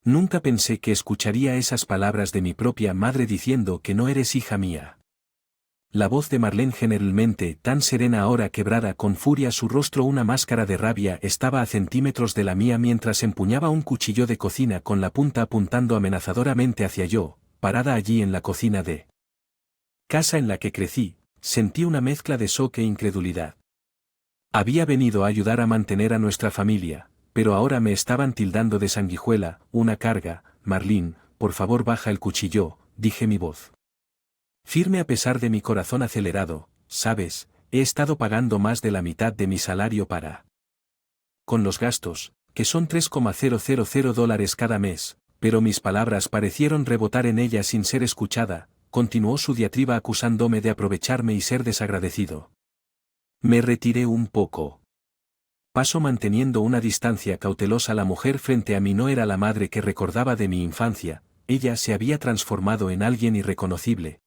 Nunca pensé que escucharía esas palabras de mi propia madre diciendo que no eres hija mía. La voz de Marlene, generalmente tan serena, ahora quebrada con furia, su rostro una máscara de rabia, estaba a centímetros de la mía mientras empuñaba un cuchillo de cocina con la punta apuntando amenazadoramente hacia yo, parada allí en la cocina de casa en la que crecí. Sentí una mezcla de shock e incredulidad. Había venido a ayudar a mantener a nuestra familia, pero ahora me estaban tildando de sanguijuela, una carga. Marlene, por favor baja el cuchillo, dije, mi voz firme a pesar de mi corazón acelerado. Sabes, he estado pagando más de la mitad de mi salario con los gastos, que son $3,000 cada mes, pero mis palabras parecieron rebotar en ella sin ser escuchada. Continuó su diatriba acusándome de aprovecharme y ser desagradecido. Me retiré un poco. Paso manteniendo una distancia cautelosa. La mujer frente a mí no era la madre que recordaba de mi infancia, ella se había transformado en alguien irreconocible.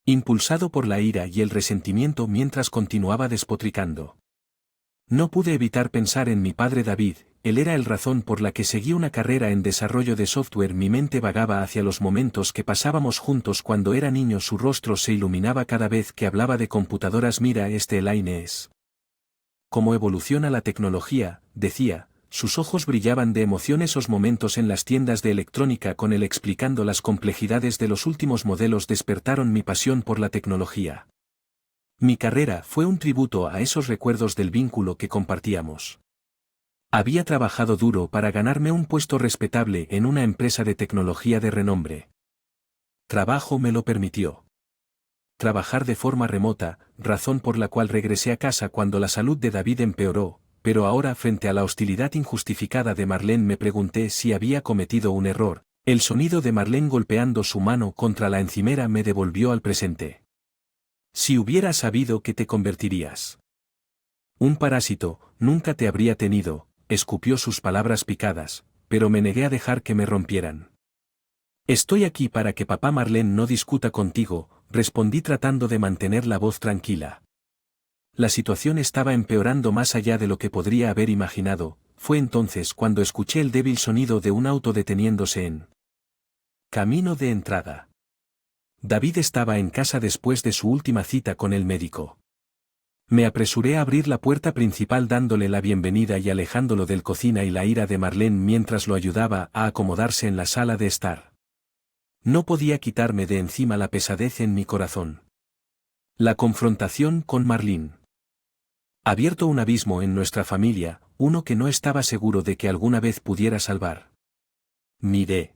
Impulsado por la ira y el resentimiento mientras continuaba despotricando. No pude evitar pensar en mi padre David. Él era la razón por la que seguí una carrera en desarrollo de software. Mi mente vagaba hacia los momentos que pasábamos juntos cuando era niño. Su rostro se iluminaba cada vez que hablaba de computadoras. Mira, Elaine es cómo evoluciona la tecnología, decía. Sus ojos brillaban de emoción. Esos momentos en las tiendas de electrónica con él explicando las complejidades de los últimos modelos despertaron mi pasión por la tecnología. Mi carrera fue un tributo a esos recuerdos del vínculo que compartíamos. Había trabajado duro para ganarme un puesto respetable en una empresa de tecnología de renombre. Trabajo me lo permitió. Trabajar de forma remota, razón por la cual regresé a casa cuando la salud de David empeoró, pero ahora, frente a la hostilidad injustificada de Marlene, me pregunté si había cometido un error. El sonido de Marlene golpeando su mano contra la encimera me devolvió al presente. Si hubiera sabido que te convertirías un parásito, nunca te habría tenido, escupió sus palabras picadas, pero me negué a dejar que me rompieran. Estoy aquí para que papá. Marlene no discuta contigo, respondí tratando de mantener la voz tranquila. La situación estaba empeorando más allá de lo que podría haber imaginado. Fue entonces cuando escuché el débil sonido de un auto deteniéndose en camino de entrada. David estaba en casa después de su última cita con el médico. Me apresuré a abrir la puerta principal dándole la bienvenida y alejándolo del cocina y la ira de Marlene mientras lo ayudaba a acomodarse en la sala de estar. No podía quitarme de encima la pesadez en mi corazón. La confrontación con Marlene. Abierto un abismo en nuestra familia, uno que no estaba seguro de que alguna vez pudiera salvar. Miré.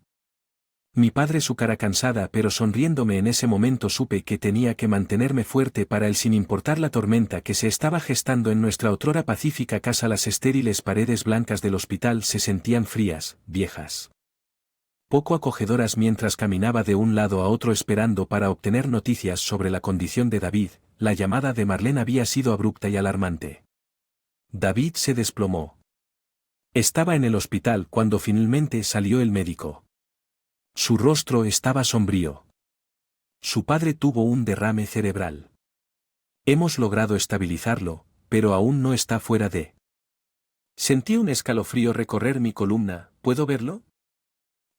Mi padre, su cara cansada pero sonriéndome. En ese momento supe que tenía que mantenerme fuerte para él sin importar la tormenta que se estaba gestando en nuestra otrora pacífica casa. Las estériles paredes blancas del hospital se sentían frías, viejas. Poco acogedoras mientras caminaba de un lado a otro esperando para obtener noticias sobre la condición de David. La llamada de Marlene había sido abrupta y alarmante. David se desplomó. Estaba en el hospital cuando finalmente salió el médico. Su rostro estaba sombrío. Su padre tuvo un derrame cerebral. Hemos logrado estabilizarlo, pero aún no está fuera de. Sentí un escalofrío recorrer mi columna. ¿Puedo verlo?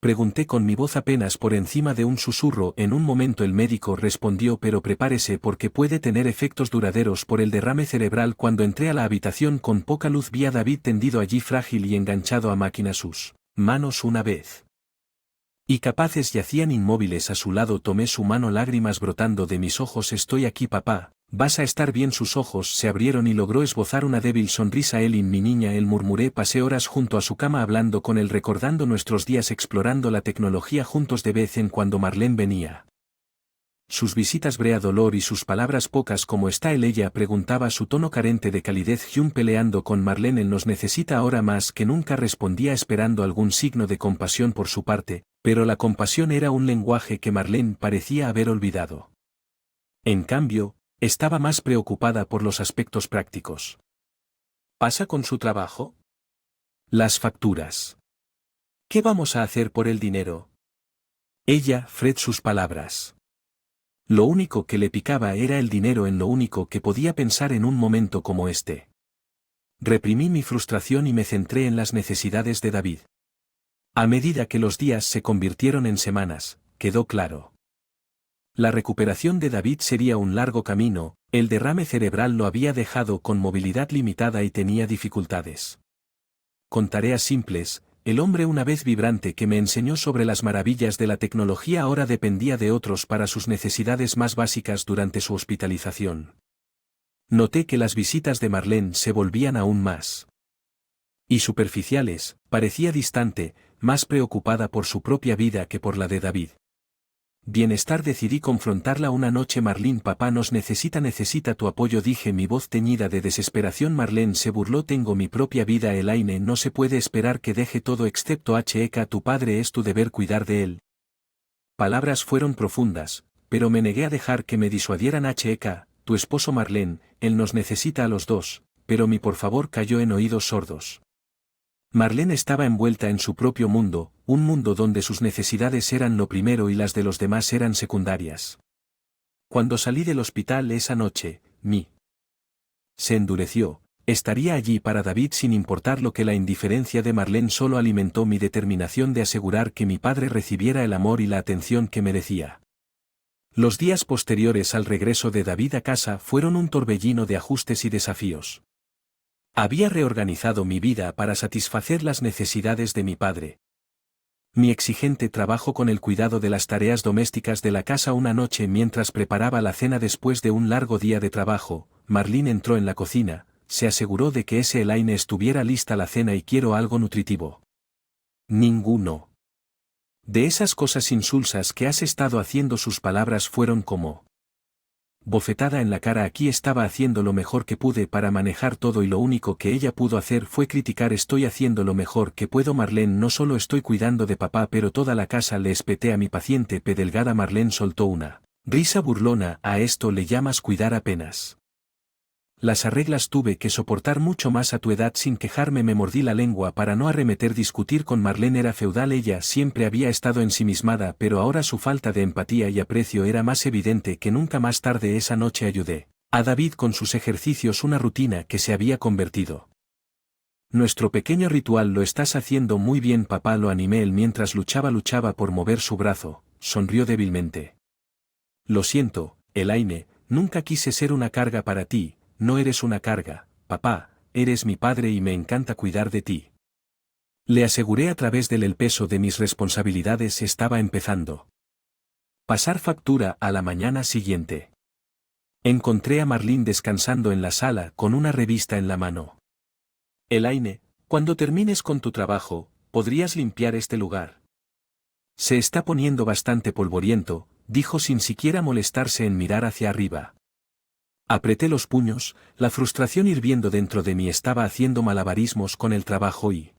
Pregunté con mi voz apenas por encima de un susurro. En un momento el médico respondió, pero prepárese porque puede tener efectos duraderos por el derrame cerebral. Cuando entré a la habitación con poca luz vi a David tendido allí frágil y enganchado a máquina. Sus manos una vez y capaces yacían inmóviles a su lado. Tomé su mano, lágrimas brotando de mis ojos. Estoy aquí, papá, vas a estar bien. Sus ojos se abrieron y logró esbozar una débil sonrisa. Elin, mi niña, él murmuré. Pasé horas junto a su cama hablando con él, recordando nuestros días explorando la tecnología juntos. De vez en cuando Marlene venía. Sus visitas brea dolor y sus palabras pocas. ¿Cómo está él? Ella preguntaba, su tono carente de calidez. Hyun peleando con Marlene. Él nos necesita ahora más que nunca, respondía esperando algún signo de compasión por su parte, pero la compasión era un lenguaje que Marlene parecía haber olvidado. En cambio, estaba más preocupada por los aspectos prácticos. ¿Pasa con su trabajo? Las facturas. ¿Qué vamos a hacer por el dinero? Ella, Fred, sus palabras. Lo único que le picaba era el dinero, en lo único que podía pensar en un momento como este. Reprimí mi frustración y me centré en las necesidades de David. A medida que los días se convirtieron en semanas, quedó claro. La recuperación de David sería un largo camino, el derrame cerebral lo había dejado con movilidad limitada y tenía dificultades. Con tareas simples, el hombre una vez vibrante que me enseñó sobre las maravillas de la tecnología ahora dependía de otros para sus necesidades más básicas durante su hospitalización. Noté que las visitas de Marlene se volvían aún más y superficiales, parecía distante, más preocupada por su propia vida que por la de David. Bienestar decidí confrontarla una noche. Marlene, papá nos necesita tu apoyo, dije, mi voz teñida de desesperación. Marlene se burló, tengo mi propia vida, Elaine, no se puede esperar que deje todo excepto HK, tu padre, es tu deber cuidar de él. Palabras fueron profundas, pero me negué a dejar que me disuadieran. HK, tu esposo Marlene, él nos necesita a los dos, pero mi por favor cayó en oídos sordos. Marlene estaba envuelta en su propio mundo, un mundo donde sus necesidades eran lo primero y las de los demás eran secundarias. Cuando salí del hospital esa noche, se endureció, estaría allí para David sin importar lo que la indiferencia de Marlene solo alimentó mi determinación de asegurar que mi padre recibiera el amor y la atención que merecía. Los días posteriores al regreso de David a casa fueron un torbellino de ajustes y desafíos. Había reorganizado mi vida para satisfacer las necesidades de mi padre. Mi exigente trabajo con el cuidado de las tareas domésticas de la casa. Una noche mientras preparaba la cena después de un largo día de trabajo, Marlene entró en la cocina, se aseguró de que Elaine estuviera lista la cena y quiero algo nutritivo. Ninguno de esas cosas insulsas que has estado haciendo. Sus palabras fueron como bofetada en la cara. Aquí estaba haciendo lo mejor que pude para manejar todo y lo único que ella pudo hacer fue criticar. Estoy haciendo lo mejor que puedo, Marlene, no solo estoy cuidando de papá pero toda la casa. Le espeté a mi paciente pedelgada. Marlene soltó una risa burlona. ¿A esto le llamas cuidar? Apenas las arreglas. Tuve que soportar mucho más a tu edad sin quejarme. Me mordí la lengua para no arremeter. Discutir con Marlene era feudal. Ella siempre había estado ensimismada, pero ahora su falta de empatía y aprecio era más evidente que nunca. Más tarde esa noche ayudé a David con sus ejercicios, una rutina que se había convertido. Nuestro pequeño ritual. Lo estás haciendo muy bien, papá, lo animé. Él mientras luchaba por mover su brazo, sonrió débilmente. Lo siento, Elaine, nunca quise ser una carga para ti. No eres una carga, papá, eres mi padre y me encanta cuidar de ti. Le aseguré a través del el peso de mis responsabilidades estaba empezando. Pasar factura. A la mañana siguiente. Encontré a Marlene descansando en la sala con una revista en la mano. Elaine, cuando termines con tu trabajo, ¿podrías limpiar este lugar? Se está poniendo bastante polvoriento, dijo sin siquiera molestarse en mirar hacia arriba. Apreté los puños, la frustración hirviendo dentro de mí. Estaba haciendo malabarismos con el trabajo y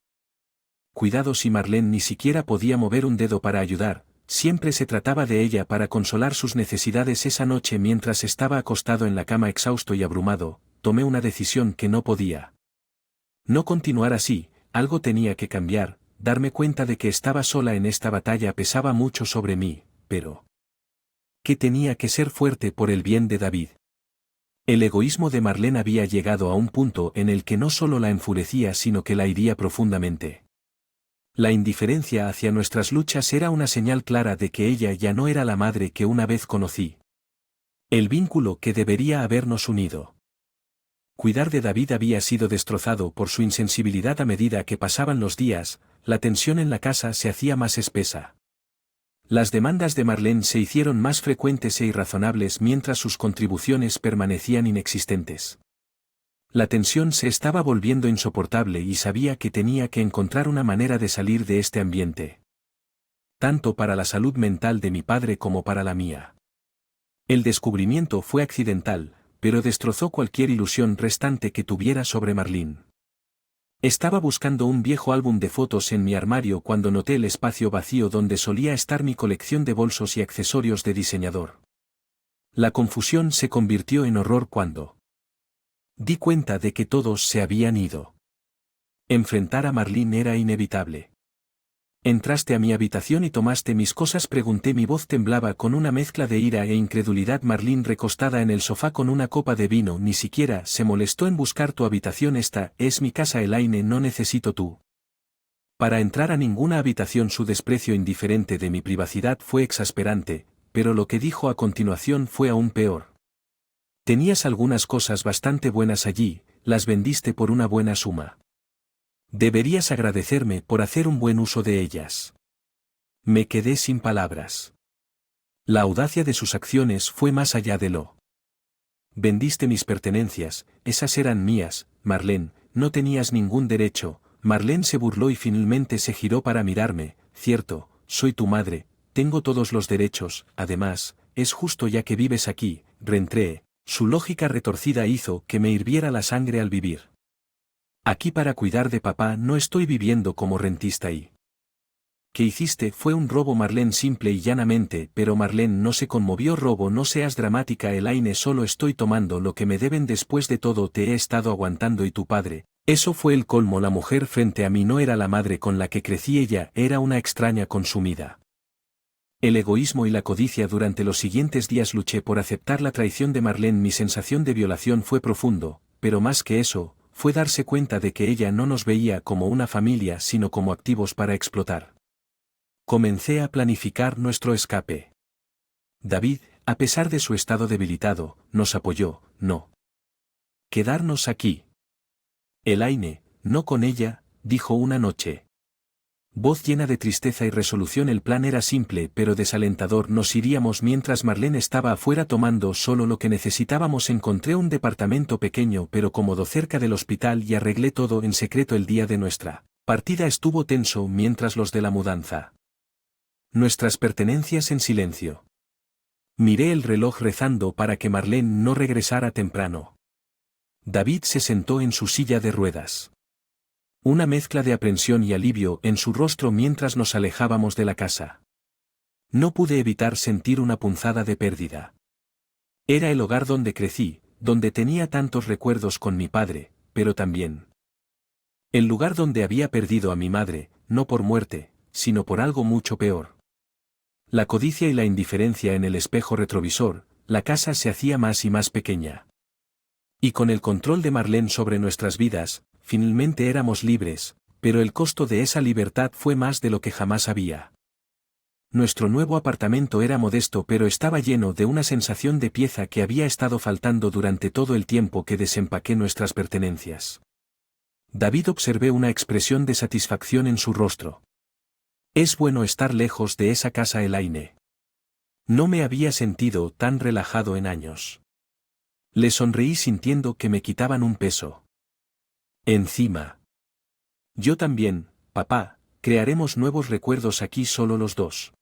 cuidado. Si Marlene ni siquiera podía mover un dedo para ayudar, siempre se trataba de ella para consolar sus necesidades. Esa noche mientras estaba acostado en la cama exhausto y abrumado, tomé una decisión que no podía no continuar así. Algo tenía que cambiar. Darme cuenta de que estaba sola en esta batalla pesaba mucho sobre mí, pero que tenía que ser fuerte por el bien de David. El egoísmo de Marlene había llegado a un punto en el que no solo la enfurecía sino que la hería profundamente. La indiferencia hacia nuestras luchas era una señal clara de que ella ya no era la madre que una vez conocí. El vínculo que debería habernos unido. Cuidar de David había sido destrozado por su insensibilidad. A medida que pasaban los días, la tensión en la casa se hacía más espesa. Las demandas de Marlene se hicieron más frecuentes e irrazonables mientras sus contribuciones permanecían inexistentes. La tensión se estaba volviendo insoportable y sabía que tenía que encontrar una manera de salir de este ambiente. Tanto para la salud mental de mi padre como para la mía. El descubrimiento fue accidental, pero destrozó cualquier ilusión restante que tuviera sobre Marlene. Estaba buscando un viejo álbum de fotos en mi armario cuando noté el espacio vacío donde solía estar mi colección de bolsos y accesorios de diseñador. La confusión se convirtió en horror cuando di cuenta de que todos se habían ido. Enfrentar a Marlene era inevitable. Entraste a mi habitación y tomaste mis cosas, pregunté. Mi voz temblaba con una mezcla de ira e incredulidad. Marlene recostada en el sofá con una copa de vino ni siquiera se molestó en buscar tu habitación. Esta es mi casa, Elaine, no necesito tu Para entrar a ninguna habitación su desprecio indiferente de mi privacidad fue exasperante, pero lo que dijo a continuación fue aún peor. Tenías algunas cosas bastante buenas allí, las vendiste por una buena suma. Deberías agradecerme por hacer un buen uso de ellas. Me quedé sin palabras. La audacia de sus acciones fue más allá de lo. Vendiste mis pertenencias, esas eran mías, Marlene, no tenías ningún derecho. Marlene se burló y finalmente se giró para mirarme. Cierto, soy tu madre, tengo todos los derechos, además, es justo ya que vives aquí, reentré. Su lógica retorcida hizo que me hirviera la sangre al vivir. Aquí para cuidar de papá no estoy viviendo como rentista y... ¿Qué hiciste? Fue un robo, Marlene, simple y llanamente, pero Marlene no se conmovió. Robo, no seas dramática, Elaine, solo estoy tomando lo que me deben. Después de todo te he estado aguantando y tu padre. Eso fue el colmo. La mujer frente a mí no era la madre con la que crecí, ella era una extraña consumida. El egoísmo y la codicia. Durante los siguientes días luché por aceptar la traición de Marlene. Mi sensación de violación fue profundo, pero más que eso, fue darse cuenta de que ella no nos veía como una familia sino como activos para explotar. Comencé a planificar nuestro escape. David, a pesar de su estado debilitado, nos apoyó. No. Quedarnos aquí. Elaine, no con ella, dijo una noche. Voz llena de tristeza y resolución. El plan era simple pero desalentador. Nos iríamos mientras Marlene estaba afuera tomando solo lo que necesitábamos. Encontré un departamento pequeño pero cómodo cerca del hospital y arreglé todo en secreto. El día de nuestra partida estuvo tenso mientras los de la mudanza. Nuestras pertenencias en silencio. Miré el reloj rezando para que Marlene no regresara temprano. David se sentó en su silla de ruedas. Una mezcla de aprensión y alivio en su rostro mientras nos alejábamos de la casa. No pude evitar sentir una punzada de pérdida. Era el hogar donde crecí, donde tenía tantos recuerdos con mi padre, pero también el lugar donde había perdido a mi madre, no por muerte, sino por algo mucho peor. La codicia y la indiferencia. En el espejo retrovisor, la casa se hacía más y más pequeña. Y con el control de Marlene sobre nuestras vidas, finalmente éramos libres, pero el costo de esa libertad fue más de lo que jamás había. Nuestro nuevo apartamento era modesto pero estaba lleno de una sensación de pieza que había estado faltando durante todo el tiempo que desempaqué nuestras pertenencias. David, observé una expresión de satisfacción en su rostro. Es bueno estar lejos de esa casa, Elaine. No me había sentido tan relajado en años. Le sonreí sintiendo que me quitaban un peso encima. Yo también, papá, crearemos nuevos recuerdos aquí, solo los dos.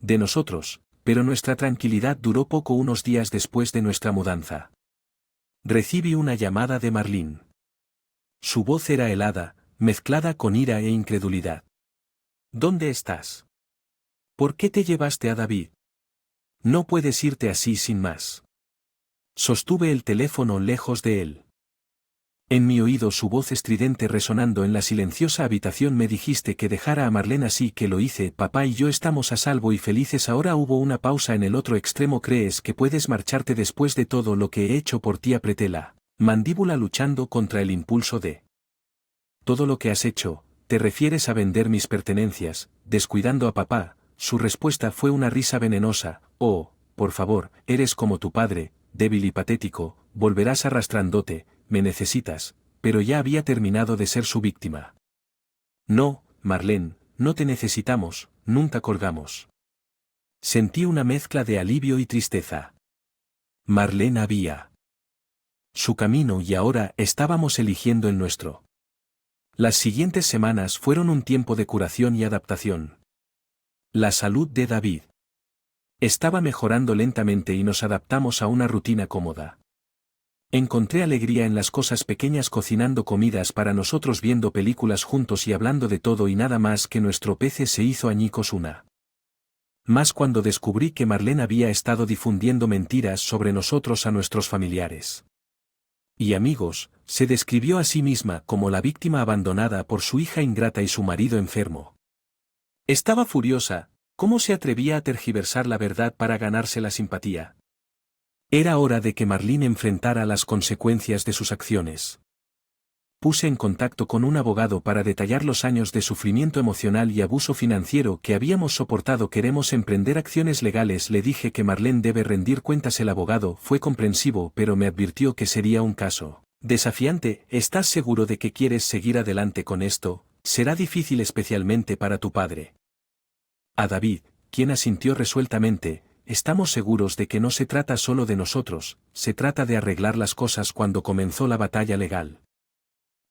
De nosotros, pero nuestra tranquilidad duró poco. Unos días después de nuestra mudanza, recibí una llamada de Marlene. Su voz era helada, mezclada con ira e incredulidad. ¿Dónde estás? ¿Por qué te llevaste a David? No puedes irte así sin más. Sostuve el teléfono lejos de él. En mi oído su voz estridente resonando en la silenciosa habitación. Me dijiste que dejara a Marlene, así que lo hice. Papá y yo estamos a salvo y felices ahora. Hubo una pausa en el otro extremo. ¿Crees que puedes marcharte después de todo lo que he hecho por ti? Apreté la mandíbula luchando contra el impulso de... Todo lo que has hecho. ¿Te refieres a vender mis pertenencias, descuidando a papá? Su respuesta fue una risa venenosa. Oh, por favor, eres como tu padre, débil y patético, volverás arrastrándote, me necesitas, pero ya había terminado de ser su víctima. No, Marlene, no te necesitamos, nunca colgamos. Sentí una mezcla de alivio y tristeza. Marlene había su camino y ahora estábamos eligiendo el nuestro. Las siguientes semanas fueron un tiempo de curación y adaptación. La salud de David estaba mejorando lentamente y nos adaptamos a una rutina cómoda. Encontré alegría en las cosas pequeñas, cocinando comidas para nosotros, viendo películas juntos y hablando de todo y nada más. Que nuestro PC se hizo añicos una más cuando descubrí que Marlene había estado difundiendo mentiras sobre nosotros a nuestros familiares y amigos. Se describió a sí misma como la víctima abandonada por su hija ingrata y su marido enfermo. Estaba furiosa. ¿Cómo se atrevía a tergiversar la verdad para ganarse la simpatía? Era hora de que Marlene enfrentara las consecuencias de sus acciones. puse en contacto con un abogado para detallar los años de sufrimiento emocional y abuso financiero que habíamos soportado. Queremos emprender acciones legales. Le dije que Marlene debe rendir cuentas. El abogado fue comprensivo, pero me advirtió que sería un caso desafiante. ¿Estás seguro de que quieres seguir adelante con esto? Será difícil especialmente para tu padre. A David, quien asintió resueltamente, estamos seguros de que no se trata solo de nosotros, se trata de arreglar las cosas. Cuando comenzó la batalla legal,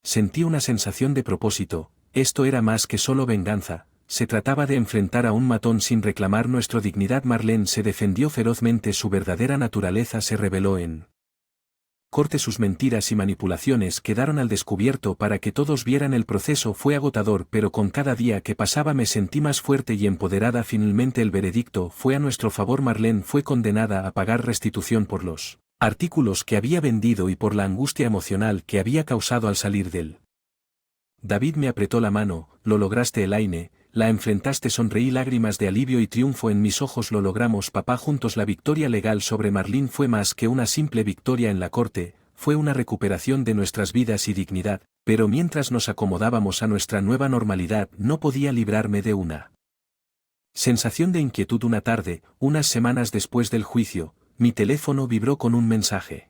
sentí una sensación de propósito. Esto era más que solo venganza, se trataba de enfrentar a un matón sin reclamar nuestra dignidad. Marlene se defendió ferozmente. Su verdadera naturaleza se reveló en corte. Sus mentiras y manipulaciones quedaron al descubierto para que todos vieran. El proceso fue agotador, pero con cada día que pasaba me sentí más fuerte y empoderada. Finalmente el veredicto fue a nuestro favor. Marlene fue condenada a pagar restitución por los artículos que había vendido y por la angustia emocional que había causado al salir de él. David me apretó la mano. Lo lograste, Elaine, la enfrentaste. Sonreí, lágrimas de alivio y triunfo en mis ojos. Lo logramos, papá, juntos. La victoria legal sobre Marlene fue más que una simple victoria en la corte, fue una recuperación de nuestras vidas y dignidad, pero mientras nos acomodábamos a nuestra nueva normalidad no podía librarme de una sensación de inquietud. Una tarde, unas semanas después del juicio, mi teléfono vibró con un mensaje.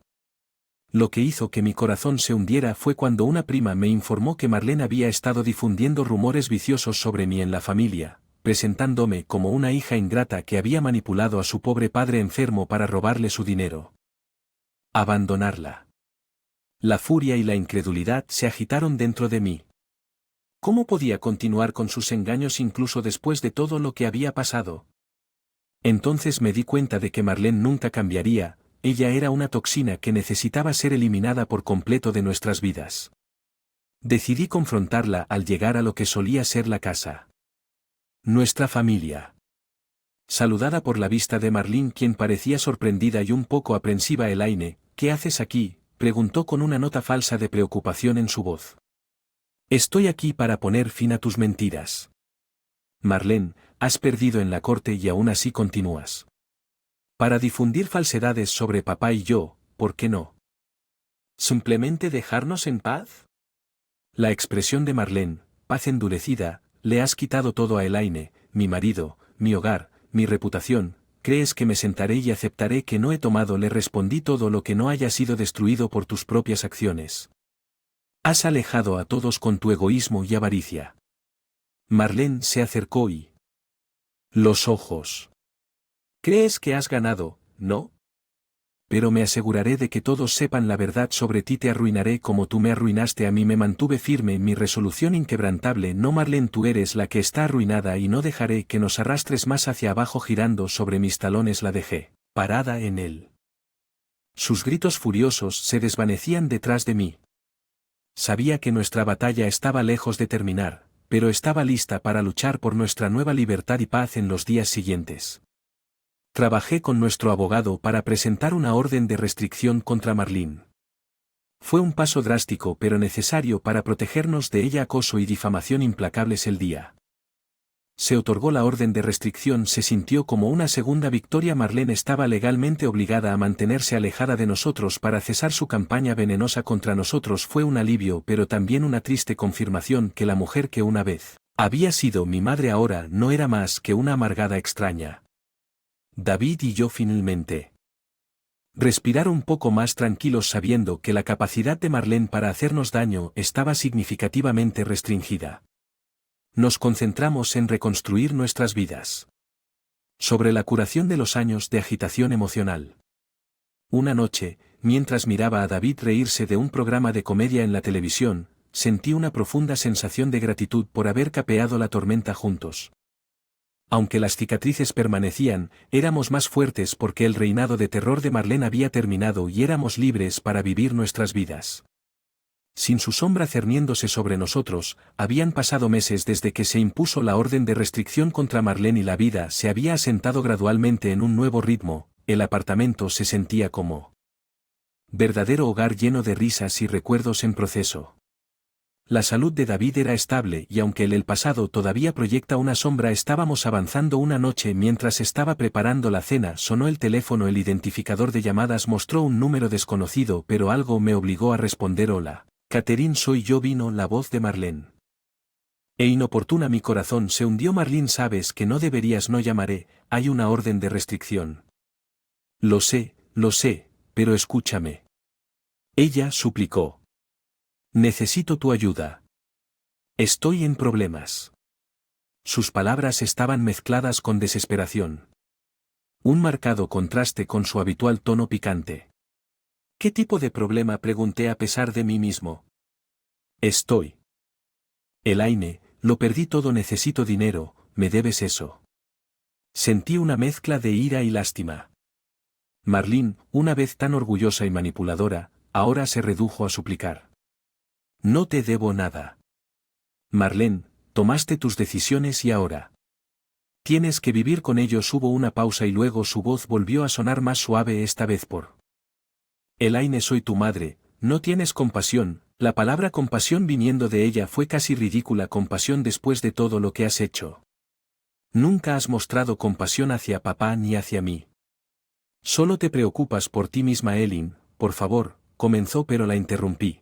Lo que hizo que mi corazón se hundiera fue cuando una prima me informó que Marlene había estado difundiendo rumores viciosos sobre mí en la familia, presentándome como una hija ingrata que había manipulado a su pobre padre enfermo para robarle su dinero. Abandonarla. La furia y la incredulidad se agitaron dentro de mí. ¿Cómo podía continuar con sus engaños incluso después de todo lo que había pasado? Entonces me di cuenta de que Marlene nunca cambiaría. Ella era una toxina que necesitaba ser eliminada por completo de nuestras vidas. Decidí confrontarla al llegar a lo que solía ser la casa. Nuestra familia. Saludada por la vista de Marlene, quien parecía sorprendida y un poco aprensiva. Elaine, ¿qué haces aquí?, preguntó con una nota falsa de preocupación en su voz. Estoy aquí para poner fin a tus mentiras. Marlene, has perdido en la corte y aún así continúas. Para difundir falsedades sobre papá y yo, ¿por qué no? ¿Simplemente dejarnos en paz? La expresión de Marlene, paz endurecida, le has quitado todo a Elaine, mi marido, mi hogar, mi reputación. ¿Crees que me sentaré y aceptaré que no he tomado? Le respondí, todo lo que no haya sido destruido por tus propias acciones. Has alejado a todos con tu egoísmo y avaricia. Marlene se acercó y los ojos. ¿Crees que has ganado, no? Pero me aseguraré de que todos sepan la verdad sobre ti. Te arruinaré como tú me arruinaste a mí. Me mantuve firme en mi resolución inquebrantable. No, Marlene, tú eres la que está arruinada y no dejaré que nos arrastres más hacia abajo. Girando sobre mis talones la dejé, parada en él. Sus gritos furiosos se desvanecían detrás de mí. Sabía que nuestra batalla estaba lejos de terminar, pero estaba lista para luchar por nuestra nueva libertad y paz. En los días siguientes, trabajé con nuestro abogado para presentar una orden de restricción contra Marlene. Fue un paso drástico pero necesario para protegernos de ella. Acoso y difamación implacables. El día se otorgó la orden de restricción, se sintió como una segunda victoria. Marlene estaba legalmente obligada a mantenerse alejada de nosotros para cesar su campaña venenosa contra nosotros. Fue un alivio, pero también una triste confirmación que la mujer que una vez había sido mi madre ahora no era más que una amargada extraña. David y yo finalmente respirar un poco más tranquilos, sabiendo que la capacidad de Marlene para hacernos daño estaba significativamente restringida. Nos concentramos en reconstruir nuestras vidas. Sobre la curación de los años de agitación emocional. Una noche, mientras miraba a David reírse de un programa de comedia en la televisión, sentí una profunda sensación de gratitud por haber capeado la tormenta juntos. Aunque las cicatrices permanecían, éramos más fuertes porque el reinado de terror de Marlene había terminado y éramos libres para vivir nuestras vidas. Sin su sombra cerniéndose sobre nosotros, habían pasado meses desde que se impuso la orden de restricción contra Marlene y la vida se había asentado gradualmente en un nuevo ritmo. El apartamento se sentía como verdadero hogar, lleno de risas y recuerdos en proceso. La salud de David era estable y aunque el pasado todavía proyecta una sombra, estábamos avanzando. Una noche, mientras estaba preparando la cena, sonó el teléfono. El identificador de llamadas mostró un número desconocido, pero algo me obligó a responder. Hola. Catherine, soy yo, vino la voz de Marlene. E inoportuna mi corazón se hundió. Marlene, sabes que no deberías. No llamaré, hay una orden de restricción. Lo sé, pero escúchame. Ella suplicó. Necesito tu ayuda. Estoy en problemas. Sus palabras estaban mezcladas con desesperación. Un marcado contraste con su habitual tono picante. ¿Qué tipo de problema?, pregunté a pesar de mí mismo. Elaine, lo perdí todo. Necesito dinero, me debes eso. Sentí una mezcla de ira y lástima. Marlene, una vez tan orgullosa y manipuladora, ahora se redujo a suplicar. No te debo nada. Marlene, tomaste tus decisiones y ahora tienes que vivir con ellos. Hubo una pausa y luego su voz volvió a sonar más suave, esta vez por Elaine, soy tu madre, no tienes compasión. La palabra compasión viniendo de ella fue casi ridícula. Compasión después de todo lo que has hecho. Nunca has mostrado compasión hacia papá ni hacia mí. Solo te preocupas por ti misma. Elin, por favor, comenzó, pero la interrumpí.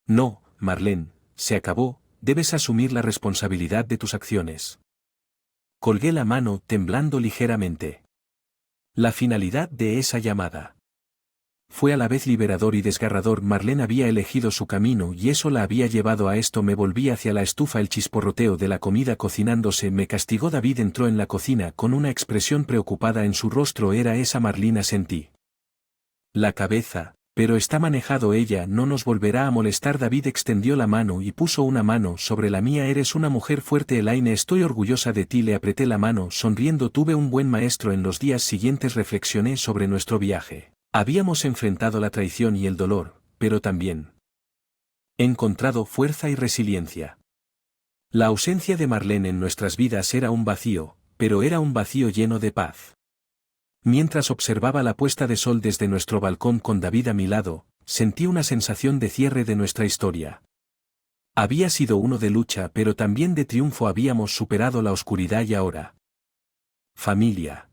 No, Marlene, se acabó, debes asumir la responsabilidad de tus acciones. Colgué la mano, temblando ligeramente. La finalidad de esa llamada fue a la vez liberador y desgarrador. Marlene había elegido su camino y eso la había llevado a esto. Me volví hacia la estufa. El chisporroteo de la comida cocinándose me castigó. David entró en la cocina con una expresión preocupada en su rostro. Era esa Marlene, sentí la cabeza, pero está manejado. Ella no nos volverá a molestar. David extendió la mano y puso una mano sobre la mía. Eres una mujer fuerte, Elaine, estoy orgullosa de ti. Le apreté la mano sonriendo. Tuve un buen maestro. En los días siguientes reflexioné sobre nuestro viaje. Habíamos enfrentado la traición y el dolor, pero también encontrado fuerza y resiliencia. La ausencia de Marlene en nuestras vidas era un vacío, pero era un vacío lleno de paz. Mientras observaba la puesta de sol desde nuestro balcón con David a mi lado, sentí una sensación de cierre de nuestra historia. Había sido uno de lucha, pero también de triunfo. Habíamos superado la oscuridad y ahora familia.